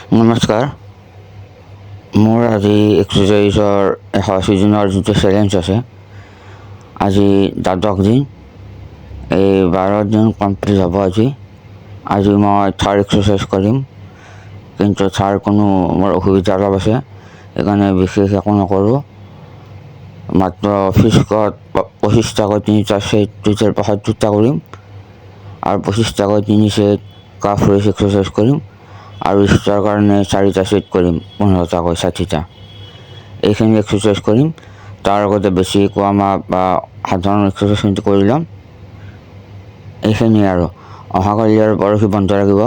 নমস্কাৰ। মোৰ আজি এক্সাৰচাইজৰ 180 দিনৰ যিটো চেলেঞ্জ আছে, আজি দ্বাদশ দিন। এই 12 দিন কমপ্লিট হ'ব আজি মই থাৰ্ড এক্সাৰচাইজ কৰিম, কিন্তু থাৰ কোনো মোৰ অসুবিধা অলপ আছে, সেইকাৰণে বিশেষ একো নকৰোঁ। মাত্ৰ ফিস্কত 25টাকৈ 3টা ছেট, 75টা কৰিম আৰু 25টাকৈ 3 ছেট কাফ ৰেইজ এক্সাৰচাইজ কৰিম আৰু ষ্টাৰ কাৰণে 4টা ছেট কৰিম 15টাকৈ 60টা। এইখিনি এক্সাৰচাইজ কৰিম। তাৰ আগতে বেছি কোৱামা বা সাধাৰণ এক্সাৰচাইজখিনি কৰি ল'ম। এইখিনি আৰু অহাকালি আৰু পৰহি বন্ধ ৰাখিব,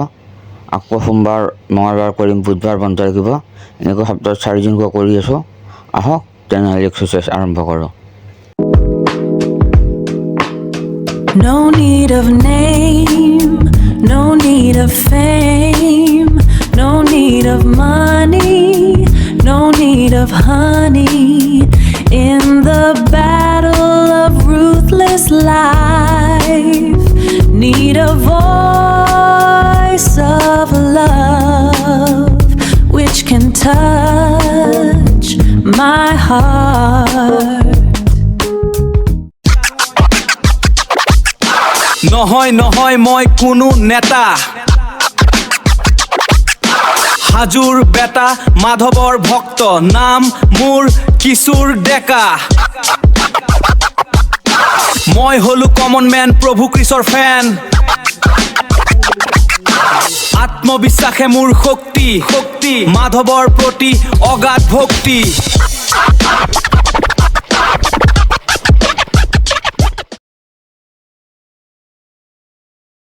আকৌ সোমবাৰ মঙলবাৰ কৰিম, বুধবাৰ বন্ধ ৰাখিব। এনেকৈ সপ্তাহত 4 দিনকৈ কৰি আছোঁ। আহক তেনেহ'লে এক্সাৰচাইজ আৰম্ভ কৰোঁ। No need of name, no need of fame, no need of money, no need of honey. In the battle of ruthless life, need a voice of love which can touch my heart. নহয় মই কোনো নেতা, হাজোৰ বেটা মাধৱৰ ভক্ত, নাম মোৰ কিশোৰ ডেকা। মই হলো কমন মেন, প্ৰভু কৃষ্ণৰ ফেন। আত্মবিশ্বাসে মোৰ শক্তি, মাধৱৰ প্ৰতি অগাধ ভক্তি।